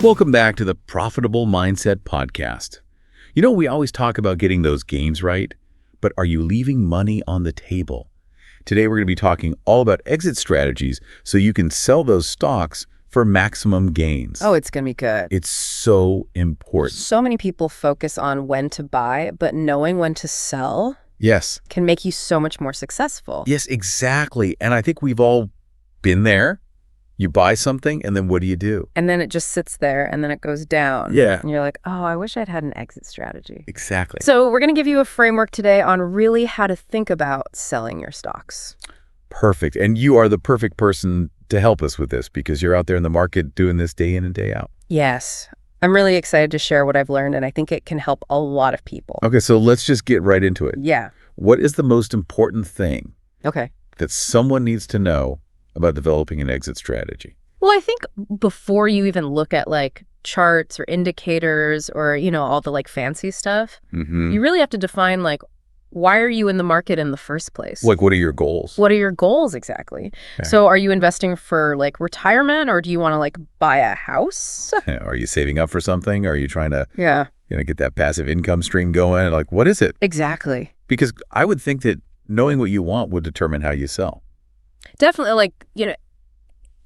Welcome back to the Profitable Mindset Podcast. You know, we always talk about getting those gains right, but are you leaving money on the table? Today, we're going to be talking all about exit strategies so you can sell those stocks for maximum gains. Oh, it's going to be good. It's so important. So many people focus on when to buy, but knowing when to sell Yes. can make you so much more successful. Yes, exactly. And I think we've all been there. You buy something, and then what do? And then it just sits there, and then it goes down. Yeah. And you're like, oh, I wish I'd had an exit strategy. Exactly. So we're going to give you a framework today on really how to think about selling your stocks. Perfect. And you are the perfect person to help us with this because you're out there in the market doing this day in and day out. Yes. I'm really excited to share what I've learned, and I think it can help a lot of people. Okay, so let's just get right into it. Yeah. What is the most important thing Okay. that someone needs to know about developing an exit strategy? Well, I think before you even look at like charts or indicators or, all the like fancy stuff, you really have to define like, why are you in the market in the first place? Like, what are your goals? What are your goals exactly? Okay. So are you investing for like retirement, or do you want to like buy a house? Are you saving up for something? Are you trying to Yeah, get that passive income stream going? Like, what is it? exactly. Because I would think that knowing what you want would determine how you sell. Definitely, like,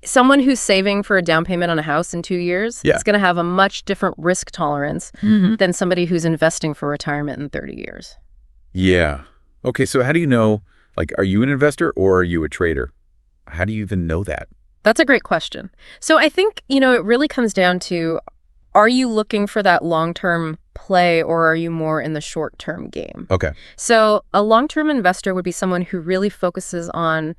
someone who's saving for a down payment on a house in 2 years is going to have a much different risk tolerance than somebody who's investing for retirement in 30 years. Yeah. Okay, so how do you know, like, are you an investor or are you a trader? How do you even know that? That's a great question. So I think, it really comes down to, are you looking for that long-term play, or are you more in the short-term game? Okay. So a long-term investor would be someone who really focuses on,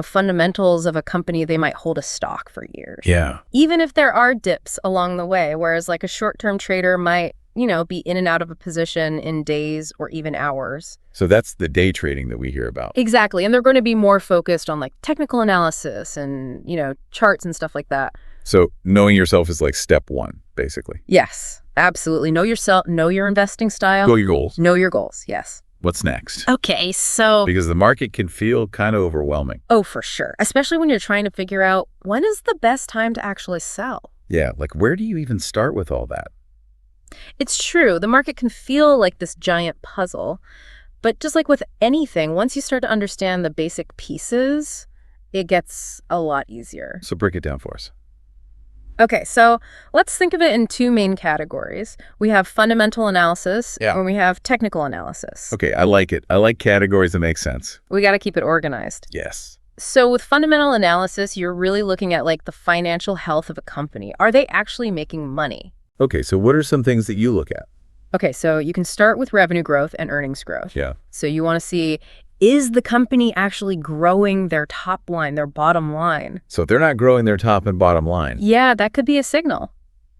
fundamentals of a company. They might hold a stock for years. Yeah. Even if there are dips along the way, whereas like a short-term trader might, be in and out of a position in days or even hours. So that's the day trading that we hear about. Exactly. And they're going to be more focused on like technical analysis and, charts and stuff like that. So knowing yourself is like step one, basically. Yes, absolutely. Know yourself, know your investing style. Know your goals. Know your goals, yes. What's next? Okay, so... Because the market can feel kind of overwhelming. Oh, for sure. Especially when you're trying to figure out when is the best time to actually sell. Yeah, like where do you even start with all that? It's true. The market can feel like this giant puzzle. But just like with anything, once you start to understand the basic pieces, it gets a lot easier. So break it down for us. Okay, so let's think of it in two main categories. We have fundamental analysis and we have technical analysis. Okay, I like it. I like categories that make sense. We got to keep it organized. Yes. So with fundamental analysis, you're really looking at like the financial health of a company. Are they actually making money? Okay, so what are some things that you look at? Okay, so you can start with revenue growth and earnings growth. Yeah. So you want to see, is the company actually growing their top line, their bottom line? So if they're not growing their top and bottom line, yeah, that could be a signal.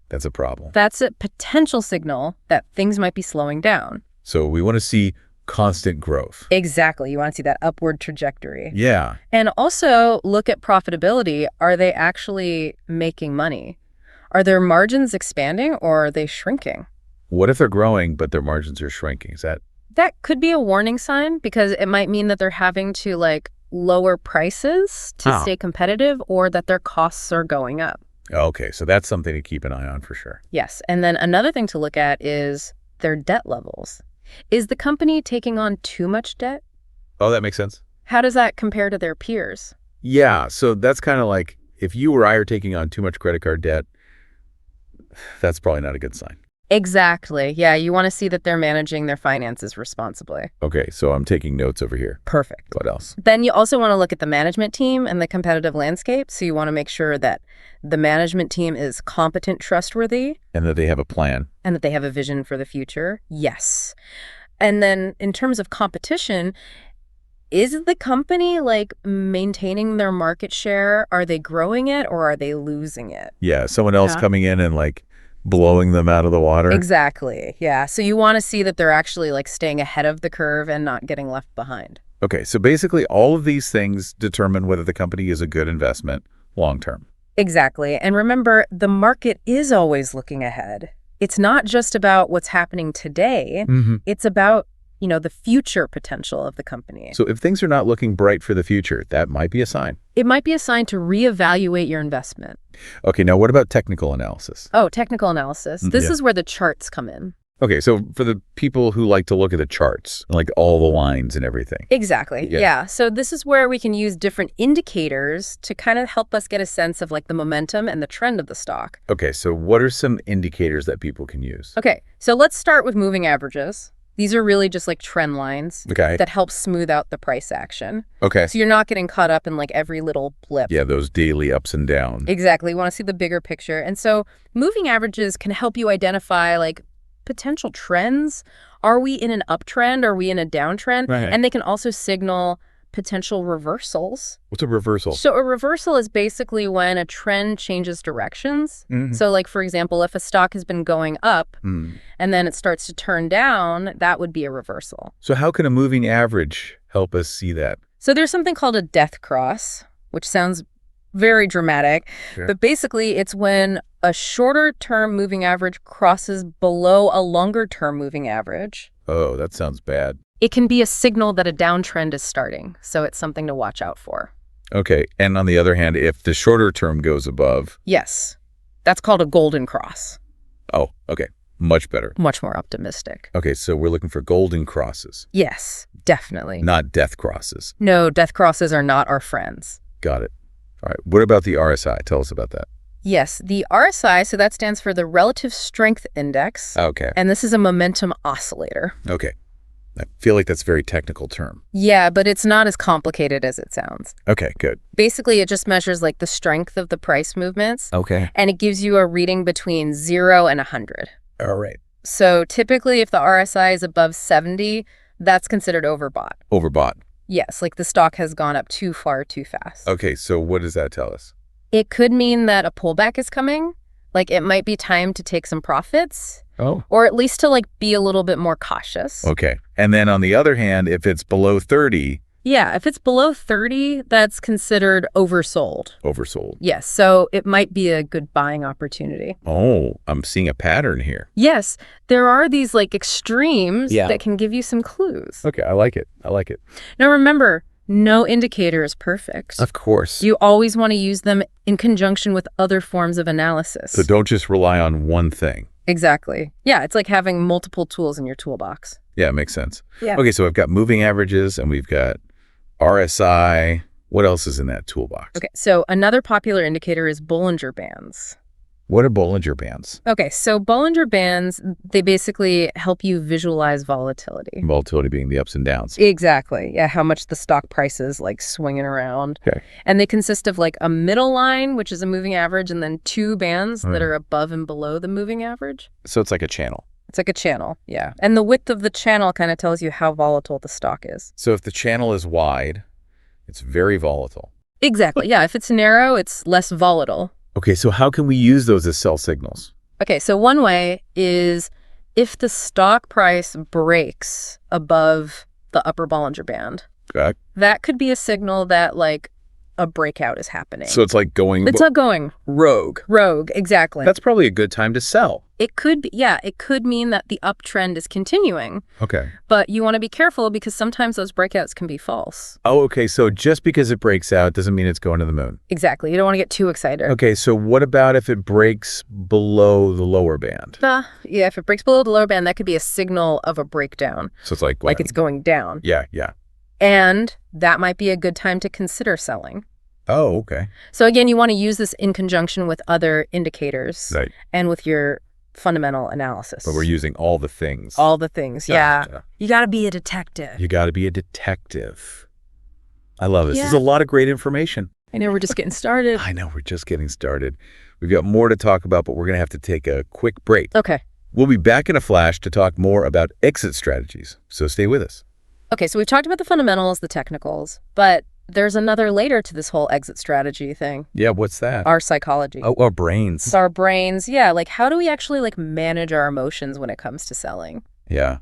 that's a problem. That's a potential signal that things might be slowing down. So we want to see constant growth. Exactly. You want to see that upward trajectory. Yeah. And also look at profitability. Are they actually making money? Are their margins expanding, or are they shrinking? What if they're growing, but their margins are shrinking? Is that... That could be a warning sign, because it might mean that they're having to like lower prices to stay competitive, or that their costs are going up. Okay, so that's something to keep an eye on for sure. Yes. And then another thing to look at is their debt levels. Is the company taking on too much debt? Oh, that makes sense. How does that compare to their peers? Yeah, so that's kind of like if you or I are taking on too much credit card debt, that's probably not a good sign. Exactly. Yeah, you want to see that they're managing their finances responsibly. Okay, so I'm taking notes over here. Perfect. What else? Then you also want to look at the management team and the competitive landscape. So you want to make sure that the management team is competent, trustworthy. And that they have a plan. And that they have a vision for the future. Yes. And then in terms of competition, is the company like maintaining their market share? Are they growing it, or are they losing it? Yeah, someone else coming in and like blowing them out of the water. Exactly. Yeah. So you want to see that they're actually like staying ahead of the curve and not getting left behind. Okay, so basically all of these things determine whether the company is a good investment long term. Exactly. And remember, the market is always looking ahead. It's not just about what's happening today. It's about the future potential of the company. So if things are not looking bright for the future, that might be a sign. It might be a sign to reevaluate your investment. Okay, now what about technical analysis? Oh, technical analysis. This Yeah. is where the charts come in. Okay, so for the people who like to look at the charts, like all the lines and everything. Exactly. Yeah. Yeah. So this is where we can use different indicators to kind of help us get a sense of like the momentum and the trend of the stock. Okay, so what are some indicators that people can use? Okay. So let's start with moving averages. These are really just like trend lines Okay. that help smooth out the price action. Okay. So you're not getting caught up in like every little blip. Yeah, those daily ups and downs. Exactly. You want to see the bigger picture. And so moving averages can help you identify like potential trends. Are we in an uptrend? Are we in a downtrend? Right. And they can also signal potential reversals. What's a reversal? So a reversal is basically when a trend changes directions. Mhm. So like, for example, if a stock has been going up Mm. and then it starts to turn down, that would be a reversal. So how can a moving average help us see that? So there's something called a death cross, which sounds very dramatic, Sure. but basically it's when a shorter term moving average crosses below a longer term moving average. Oh, that sounds bad. It can be a signal that a downtrend is starting, so it's something to watch out for. Okay, and on the other hand, if the shorter term goes above, Yes, that's called a golden cross. oh, okay, much better. Much more optimistic. Okay, so we're looking for golden crosses, Yes, definitely. not death crosses. No, death crosses are not our friends. Got it. All right, what about the RSI? Tell us about that. Yes, the RSI, so that stands for the Relative Strength Index, Okay, and this is a momentum oscillator. okay. I feel like that's a very technical term. Yeah, but it's not as complicated as it sounds. Okay, good. Basically, it just measures like the strength of the price movements, Okay. and it gives you a reading between 0 and 100. All right. So typically, if the RSI is above 70, that's considered overbought. Overbought. Yes, like the stock has gone up too far too fast. Okay, so what does that tell us? It could mean that a pullback is coming. Like it might be time to take some profits, Oh. or at least to like be a little bit more cautious. Okay. And then on the other hand, if it's below 30, Yeah, if it's below 30, that's considered oversold. oversold. Yes, so it might be a good buying opportunity. Oh, I'm seeing a pattern here. Yes, there are these like extremes Yeah. that can give you some clues. Okay, I like it. I like it. Now remember, no indicator is perfect. Of course. You always want to use them in conjunction with other forms of analysis. So don't just rely on one thing. Exactly. Yeah, it's like having multiple tools in your toolbox. Yeah, it makes sense. Yeah. Okay, so I've got moving averages and we've got RSI. What else is in that toolbox? Okay, so another popular indicator is Bollinger Bands. What are Bollinger Bands? Okay, so Bollinger Bands, they basically help you visualize volatility. Volatility being the ups and downs. Exactly. Yeah, how much the stock price is like swinging around. Okay. And they consist of like a middle line, which is a moving average, and then two bands that are above and below the moving average. So it's like a channel. It's like a channel, yeah. And the width of the channel kind of tells you how volatile the stock is. So if the channel is wide, it's very volatile. Exactly. Yeah, if it's narrow, it's less volatile. Okay, so how can we use those as sell signals? Okay, so one way is if the stock price breaks above the upper Bollinger Band, that could be a signal that like a breakout is happening. So it's like going It's not going rogue. rogue, exactly. That's probably a good time to sell. It could be, yeah, it could mean that the uptrend is continuing, Okay. but you want to be careful because sometimes those breakouts can be false. Oh, okay. So just because it breaks out doesn't mean it's going to the moon. Exactly. You don't want to get too excited. Okay, so what about if it breaks below the lower band? Yeah, if it breaks below the lower band, that could be a signal of a breakdown, So it's like like it's going down. Yeah, yeah. And that might be a good time to consider selling. Oh, okay. So again, you want to use this in conjunction with other indicators Right. and with your fundamental analysis. But we're using all the things. all the things. Yeah. Gotcha. You got to be a detective. You got to be a detective. I love this. Yeah. This is a lot of great information. I know we're just getting started. I know we're just getting started. We've got more to talk about, but we're going to have to take a quick break. Okay. We'll be back in a flash to talk more about exit strategies. So stay with us. Okay, so we've talked about the fundamentals, the technicals, but there's another layer to this whole exit strategy thing. Yeah, what's that? Our psychology. Oh, our brains. It's our brains. Yeah, like how do we actually like manage our emotions when it comes to selling? Yeah,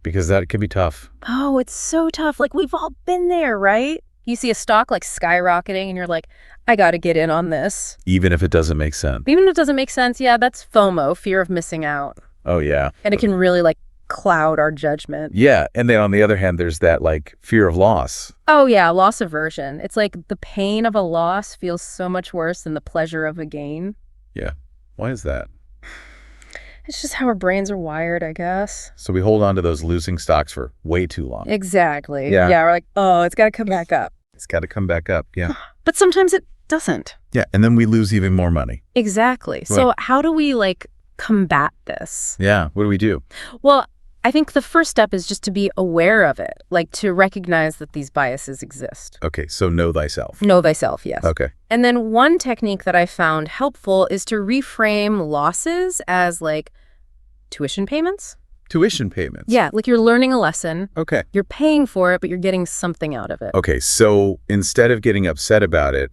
because that can be tough. Oh, it's so tough. Like we've all been there, right? You see a stock like skyrocketing and you're like, I got to get in on this. Even if it doesn't make sense. Even if it doesn't make sense, yeah, that's FOMO, fear of missing out. Oh, yeah. And it can really like cloud our judgment. Yeah, and then on the other hand, there's that like fear of loss. Oh yeah, loss aversion. It's like the pain of a loss feels so much worse than the pleasure of a gain. Yeah. Why is that? It's just how our brains are wired, I guess. So we hold on to those losing stocks for way too long. Exactly. Yeah. Yeah, we're like, oh, it's got to come back up. It's got to come back up. Yeah. But sometimes it doesn't. Yeah, and then we lose even more money. Exactly. So how do we like combat this? Yeah, what do we do? Well, I think the first step is just to be aware of it, like to recognize that these biases exist. Okay, so know thyself. Know thyself, yes. Okay. And then one technique that I found helpful is to reframe losses as like tuition payments. Tuition payments. Yeah, like you're learning a lesson. Okay. You're paying for it, but you're getting something out of it. Okay, so instead of getting upset about it,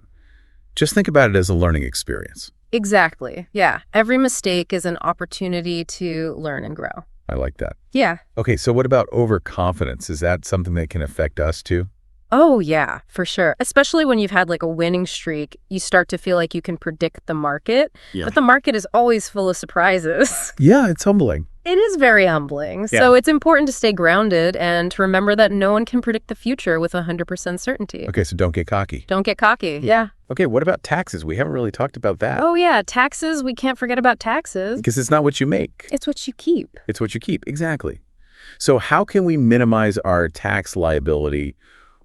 just think about it as a learning experience. Exactly. Yeah. Every mistake is an opportunity to learn and grow. I like that. Yeah. Okay, so what about overconfidence? Is that something that can affect us too? Oh, yeah, for sure. Especially when you've had like a winning streak, you start to feel like you can predict the market. Yeah. But the market is always full of surprises. Yeah, it's humbling. It is very humbling. Yeah. So it's important to stay grounded and to remember that no one can predict the future with 100% certainty. Okay, so don't get cocky. Don't get cocky. Yeah. Okay, what about taxes? We haven't really talked about that. Oh, yeah. Taxes. We can't forget about taxes. Because it's not what you make. It's what you keep. It's what you keep. Exactly. So how can we minimize our tax liability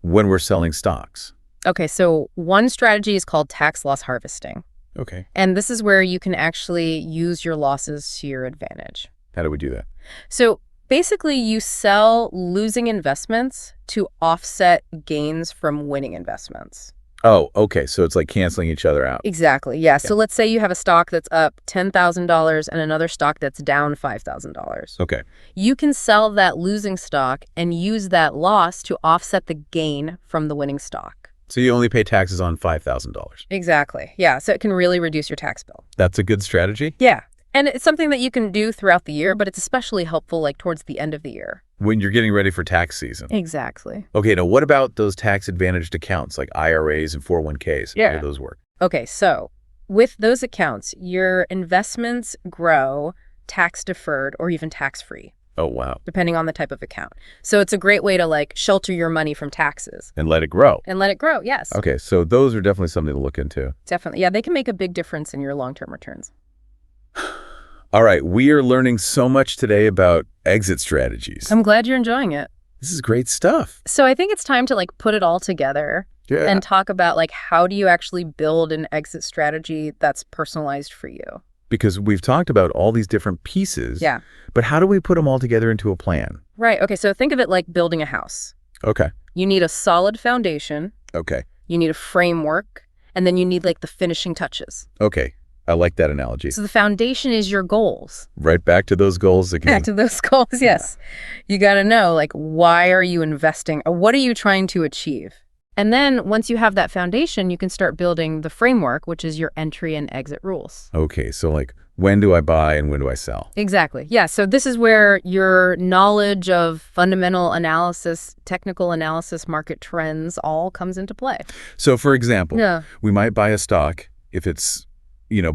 when we're selling stocks? Okay, so one strategy is called tax loss harvesting. Okay. And this is where you can actually use your losses to your advantage. How do we do that? So basically, you sell losing investments to offset gains from winning investments. Oh, okay. So it's like canceling each other out. Exactly. Yeah. So let's say you have a stock that's up $10,000 and another stock that's down $5,000. Okay. You can sell that losing stock and use that loss to offset the gain from the winning stock. So you only pay taxes on $5,000. Exactly. Yeah. So it can really reduce your tax bill. That's a good strategy? Yeah. And it's something that you can do throughout the year, but it's especially helpful like towards the end of the year. When you're getting ready for tax season. Exactly. Okay, now what about those tax-advantaged accounts like IRAs and 401ks? Yeah. How do those work? Okay, so with those accounts, your investments grow tax-deferred or even tax-free, Oh, wow. depending on the type of account. So it's a great way to like shelter your money from taxes. And let it grow. And let it grow, yes. Okay, so those are definitely something to look into. Definitely. Yeah, they can make a big difference in your long-term returns. All right, we are learning so much today about exit strategies. I'm glad you're enjoying it. This is great stuff. So I think it's time to like put it all together Yeah. and talk about like how do you actually build an exit strategy that's personalized for you? Because we've talked about all these different pieces. Yeah. But how do we put them all together into a plan? Right. Okay, so think of it like building a house. Okay. You need a solid foundation, Okay. you need a framework, and then you need like the finishing touches. Okay. I like that analogy. So the foundation is your goals. Right back to those goals again. Back to those goals, yes. You got to know, like, why are you investing? Or what are you trying to achieve? And then once you have that foundation, you can start building the framework, which is your entry and exit rules. Okay, so like, when do I buy and when do I sell? Exactly. Yeah. So this is where your knowledge of fundamental analysis, technical analysis, market trends all comes into play. So for example, Yeah. we might buy a stock if it's,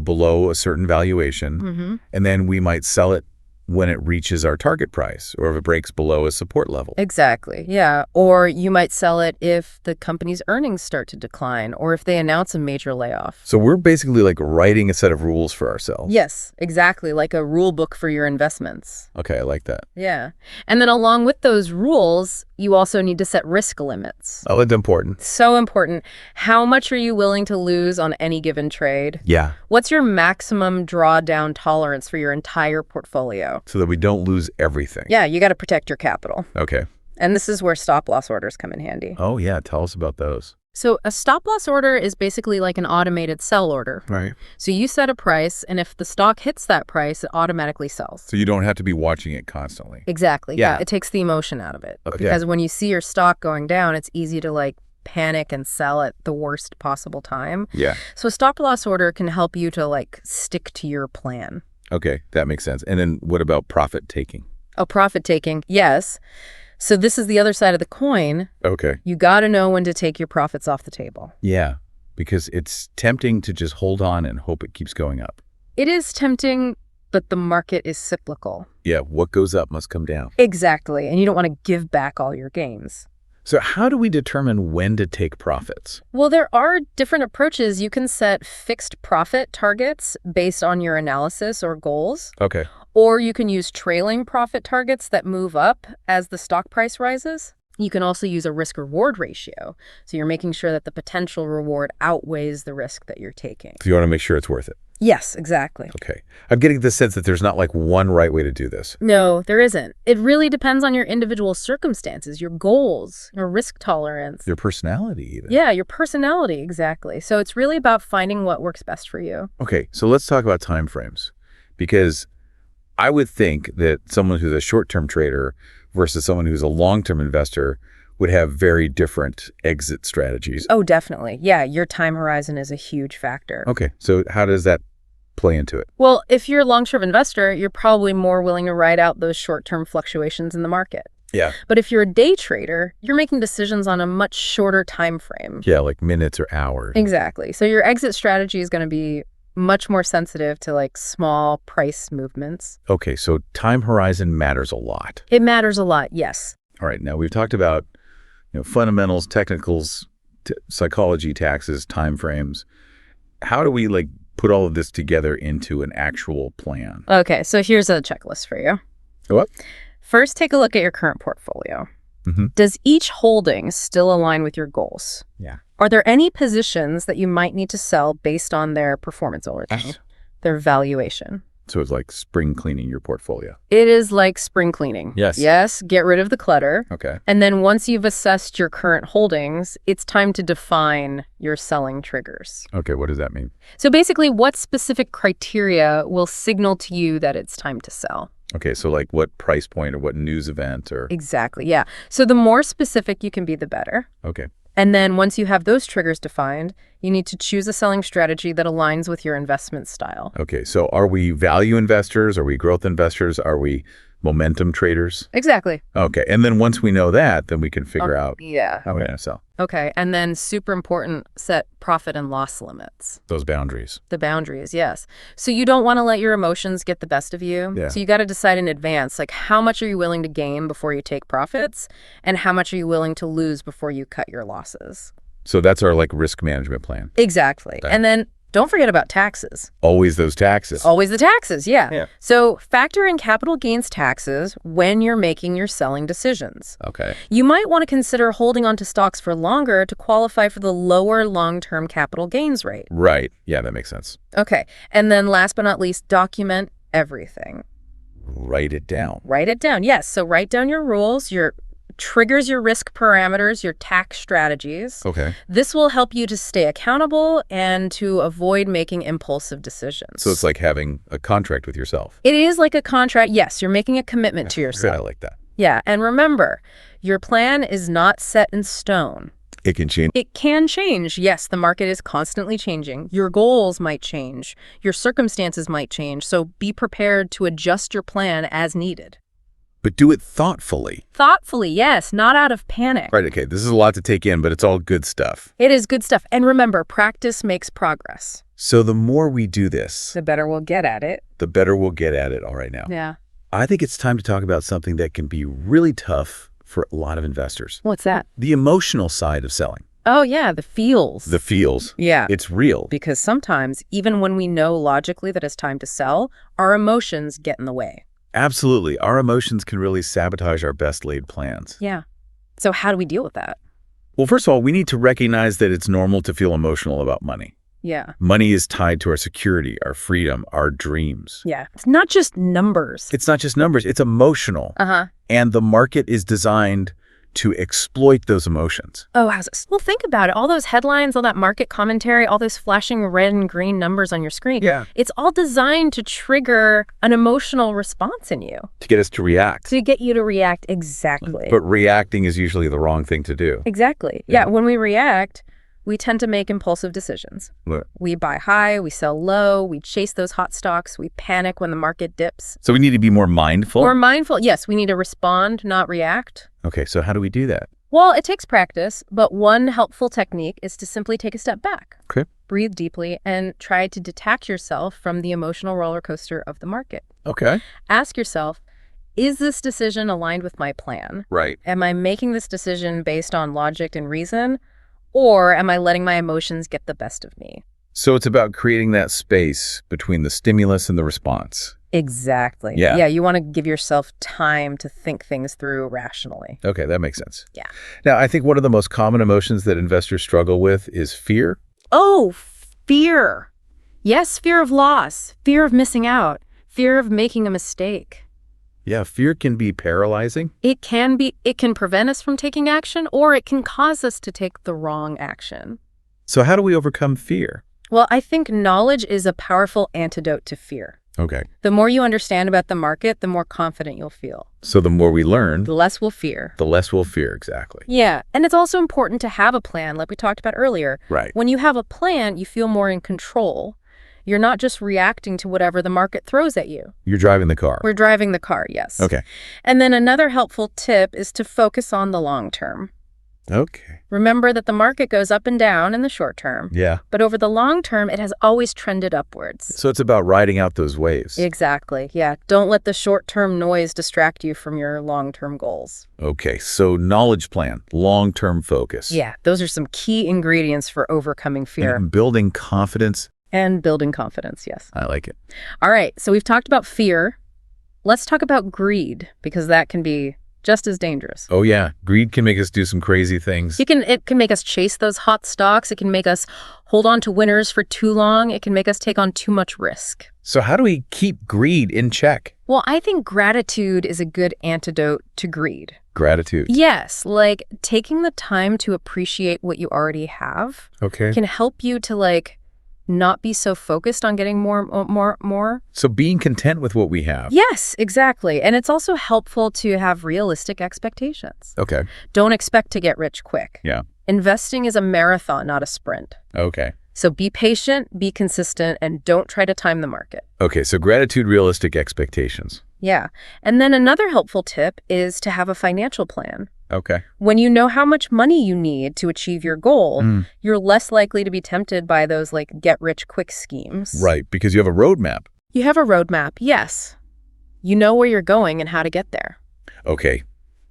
below a certain valuation, Mm-hmm. and then we might sell it when it reaches our target price or if it breaks below a support level. Exactly. Yeah. Or you might sell it if the company's earnings start to decline or if they announce a major layoff. So we're basically like writing a set of rules for ourselves. Yes, exactly. Like a rule book for your investments. Okay, I like that. Yeah. And then along with those rules, you also need to set risk limits. Oh, it's important. So important. How much are you willing to lose on any given trade? Yeah, What's your maximum drawdown tolerance for your entire portfolio? so that we don't lose everything. Yeah, you got to protect your capital. Okay. And this is where stop loss orders come in handy. Oh, yeah, tell us about those. So a stop loss order is basically like an automated sell order. Right. So you set a price, and if the stock hits that price, it automatically sells. So you don't have to be watching it constantly. Exactly. Yeah. It takes the emotion out of it. Okay. Because when you see your stock going down, it's easy to like panic and sell at the worst possible time. Yeah. So a stop loss order can help you to like stick to your plan. Okay, that makes sense. And then what about profit taking? Oh, profit taking. Yes. So this is the other side of the coin. Okay. You got to know when to take your profits off the table. Yeah, because it's tempting to just hold on and hope it keeps going up. It is tempting, But the market is cyclical. Yeah, what goes up must come down. Exactly. And you don't want to give back all your gains. So how do we determine when to take profits? Well, there are different approaches. You can set fixed profit targets based on your analysis or goals, Okay. or you can use trailing profit targets that move up as the stock price rises. You can also use a risk-reward ratio. So you're making sure that the potential reward outweighs the risk that you're taking. So you want to make sure it's worth it. Yes, exactly. Okay. I'm getting the sense that there's not like one right way to do this. No, there isn't. It really depends on your individual circumstances, your goals, your risk tolerance. Your personality even. Yeah, your personality, exactly. So it's really about finding what works best for you. Okay, so let's talk about time frames, because I would think that someone who's a short-term trader versus someone who's a long-term investor would have very different exit strategies. Oh, definitely. Yeah, your time horizon is a huge factor. Okay, so how does that play into it? Well, if you're a long-term investor, you're probably more willing to ride out those short-term fluctuations in the market. Yeah. But if you're a day trader, you're making decisions on a much shorter time frame. Yeah, like minutes or hours. Exactly. So your exit strategy is going to be much more sensitive to like small price movements. Okay, so time horizon matters a lot. It matters a lot, yes. All right, now we've talked about fundamentals, technicals, psychology, taxes, time frames. How do we like put all of this together into an actual plan? Okay, so here's a checklist for you. What? First, take a look at your current portfolio. Mm-hmm. Does each holding still align with your goals? Yeah. Are there any positions that you might need to sell based on their performance over time, their valuation? So it's like spring cleaning your portfolio. It is like spring cleaning. Yes. Yes, get rid of the clutter. Okay. And then once you've assessed your current holdings, it's time to define your selling triggers. Okay, what does that mean? So basically, what specific criteria will signal to you that it's time to sell? Okay, so like what price point or what news event or... Exactly, yeah. So the more specific you can be, the better. Okay. And then once you have those triggers defined, you need to choose a selling strategy that aligns with your investment style. Okay, so are we value investors? Are we growth investors? Are we momentum traders? Exactly. Okay, and then once we know that, then we can figure out Yeah. how we're going to sell. Okay, and then super important, set profit and loss limits. Those boundaries. The boundaries, yes. So you don't want to let your emotions get the best of you. Yeah. So you got to decide in advance, like how much are you willing to gain before you take profits, and how much are you willing to lose before you cut your losses. So that's our like risk management plan. Exactly. Okay. And then don't forget about taxes. Always those taxes. Always the taxes, yeah. Yeah. So factor in capital gains taxes when you're making your selling decisions. Okay. You might want to consider holding onto stocks for longer to qualify for the lower long-term capital gains rate. Right. Yeah, that makes sense. Okay. And then last but not least, document everything. Write it down. Write it down. Yes. So write down your rules, your triggers, your risk parameters, your tax strategies. Okay. This will help you to stay accountable and to avoid making impulsive decisions. So it's like having a contract with yourself. It is like a contract. Yes, you're making a commitment to Good, yourself. I like that. Yeah. And remember, your plan is not set in stone. It can change. It can change. Yes, the market is constantly changing. Your goals might change. Your circumstances might change. So be prepared to adjust your plan as needed. But do it thoughtfully. Thoughtfully, yes, not out of panic. Right, okay, this is a lot to take in, but it's all good stuff. It is good stuff. And remember, practice makes progress. So the more we do this, The better we'll get at it. the better we'll get at it all right now. Yeah. I think it's time to talk about something that can be really tough for a lot of investors. What's that? The emotional side of selling. Oh, yeah, the feels. The feels. Yeah. It's real. Because sometimes, even when we know logically that it's time to sell, our emotions get in the way. Absolutely. Our emotions can really sabotage our best laid plans. Yeah. So how do we deal with that? Well, first of all, we need to recognize that it's normal to feel emotional about money. Yeah. Money is tied to our security, our freedom, our dreams. Yeah. It's not just numbers. It's not just numbers, it's emotional. Uh-huh. And the market is designed to exploit those emotions. Oh, how's this? Well, think about it. All those headlines, all that market commentary, all those flashing red and green numbers on your screen. Yeah. It's all designed to trigger an emotional response in you, To get us to react. to get you to react exactly. But reacting is usually the wrong thing to do. Exactly. Yeah. Yeah. When we react, we tend to make impulsive decisions. Look. We buy high, we sell low, we chase those hot stocks, we panic when the market dips. So we need to be more mindful. We're mindful. Yes, we need to respond, not react. Okay, so how do we do that? Well, it takes practice, but one helpful technique is to simply take a step back. Okay. Breathe deeply and try to detach yourself from the emotional roller coaster of the market. Okay. Ask yourself, is this decision aligned with my plan? Right. Am I making this decision based on logic and reason, or am I letting my emotions get the best of me? So it's about creating that space between the stimulus and the response. Exactly. Yeah. Yeah, you want to give yourself time to think things through rationally. Okay, that makes sense. Yeah. Now, I think one of the most common emotions that investors struggle with is fear. Oh, fear. Yes, fear of loss, fear of missing out, fear of making a mistake. Yeah, fear can be paralyzing. It can prevent us from taking action, or it can cause us to take the wrong action. So how do we overcome fear? Well, I think knowledge is a powerful antidote to fear. Okay. The more you understand about the market, the more confident you'll feel. So the more we learn, The less we'll fear. the less we'll fear, exactly. Yeah, and it's also important to have a plan, like we talked about earlier. Right. When you have a plan, you feel more in control. You're not just reacting to whatever the market throws at you. You're driving the car. We're driving the car, yes. Okay. And then another helpful tip is to focus on the long term. Okay. Remember that the market goes up and down in the short term, Yeah. but over the long term, it has always trended upwards. So it's about riding out those waves. Exactly, yeah. Don't let the short-term noise distract you from your long-term goals. Okay, so knowledge plan, long-term focus. Yeah, those are some key ingredients for overcoming fear. And building confidence. And building confidence, yes. I like it. All right, so we've talked about fear. Let's talk about greed, because that can be just as dangerous. Oh yeah, greed can make us do some crazy things. It can make us chase those hot stocks. It can make us hold on to winners for too long. It can make us take on too much risk. So how do we keep greed in check? Well, I think gratitude is a good antidote to greed. Gratitude. Yes, like taking the time to appreciate what you already have Okay. can help you to not be so focused on getting more. So being content with what we have. Yes, exactly. And it's also helpful to have realistic expectations. Okay. Don't expect to get rich quick. Yeah. Investing is a marathon, not a sprint. Okay. So be patient, be consistent, and don't try to time the market. Okay, so gratitude, realistic expectations. Yeah. And then another helpful tip is to have a financial plan. Okay. When you know how much money you need to achieve your goal, you're less likely to be tempted by those get-rich-quick schemes. Right, because you have a roadmap. You have a roadmap, yes. You know where you're going and how to get there. Okay,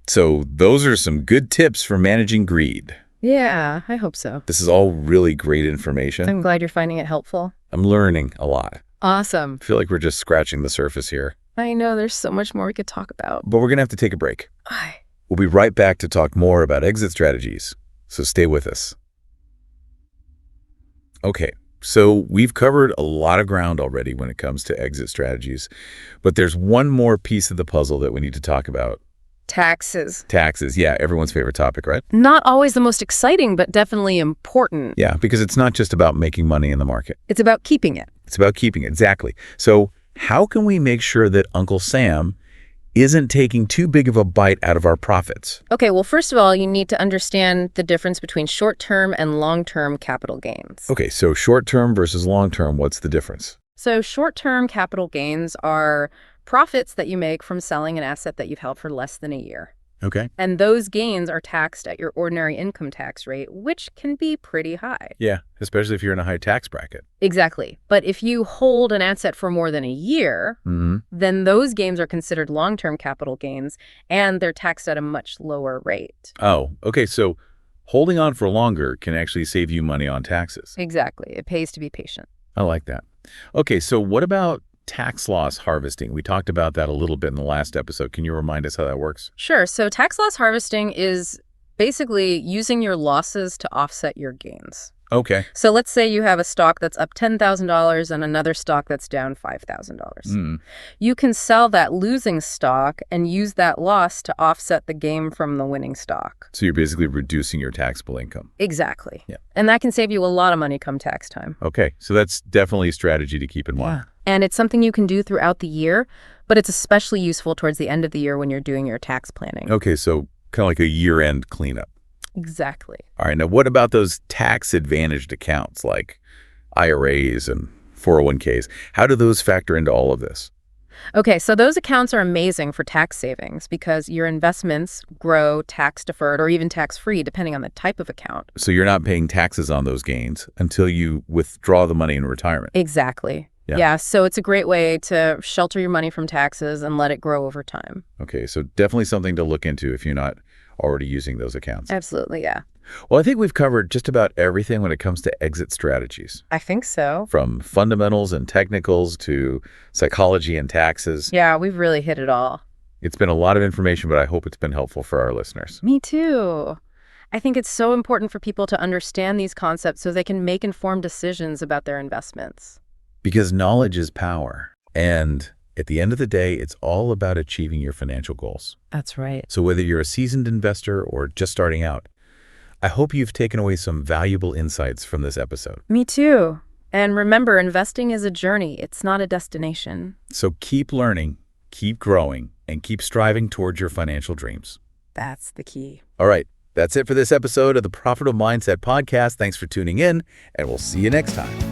so those are some good tips for managing greed. Yeah, I hope so. This is all really great information. I'm glad you're finding it helpful. I'm learning a lot. Awesome. I feel like we're just scratching the surface here. I know there's so much more we could talk about. But we're going to have to take a break. Ay. We'll be right back to talk more about exit strategies, so stay with us. Okay, so we've covered a lot of ground already when it comes to exit strategies, but there's one more piece of the puzzle that we need to talk about. Taxes. Taxes, yeah, everyone's favorite topic, right? Not always the most exciting, but definitely important. Yeah, because it's not just about making money in the market. It's about keeping it. It's about keeping it, exactly. So how can we make sure that Uncle Sam isn't taking too big of a bite out of our profits? Okay, well, first of all, you need to understand the difference between short-term and long-term capital gains. Okay, so short-term versus long-term, what's the difference? So short-term capital gains are profits that you make from selling an asset that you've held for less than a year. Okay. And those gains are taxed at your ordinary income tax rate, which can be pretty high. Yeah, especially if you're in a high tax bracket. Exactly. But if you hold an asset for more than a year, then those gains are considered long-term capital gains, and they're taxed at a much lower rate. Oh, okay, so holding on for longer can actually save you money on taxes. Exactly. It pays to be patient. I like that. Okay, so what about tax loss harvesting? We talked about that a little bit in the last episode. Can you remind us how that works? Sure. So tax loss harvesting is basically using your losses to offset your gains. Okay. So let's say you have a stock that's up $10,000 and another stock that's down $5,000. You can sell that losing stock and use that loss to offset the gain from the winning stock. So you're basically reducing your taxable income. Exactly. Yeah. And that can save you a lot of money come tax time. Okay, so that's definitely a strategy to keep in mind. And it's something you can do throughout the year, but it's especially useful towards the end of the year when you're doing your tax planning. Okay, so kind of like a year-end cleanup. Exactly. All right, now what about those tax-advantaged accounts like IRAs and 401ks? How do those factor into all of this? Okay, so those accounts are amazing for tax savings because your investments grow tax-deferred or even tax-free, depending on the type of account. So you're not paying taxes on those gains until you withdraw the money in retirement. Exactly. Yeah. Yeah, so it's a great way to shelter your money from taxes and let it grow over time. Okay, so definitely something to look into if you're not already using those accounts. Absolutely, yeah. Well, I think we've covered just about everything when it comes to exit strategies, I think so. from fundamentals and technicals to psychology and taxes. Yeah, we've really hit it all. It's been a lot of information, but I hope it's been helpful for our listeners. Me too. I think it's so important for people to understand these concepts so they can make informed decisions about their investments. Because knowledge is power. And at the end of the day, it's all about achieving your financial goals. That's right. So whether you're a seasoned investor or just starting out, I hope you've taken away some valuable insights from this episode. Me too. And remember, investing is a journey. It's not a destination. So keep learning, keep growing, and keep striving towards your financial dreams. That's the key. All right, that's it for this episode of the Profitable Mindset Podcast. Thanks for tuning in, and we'll see you next time.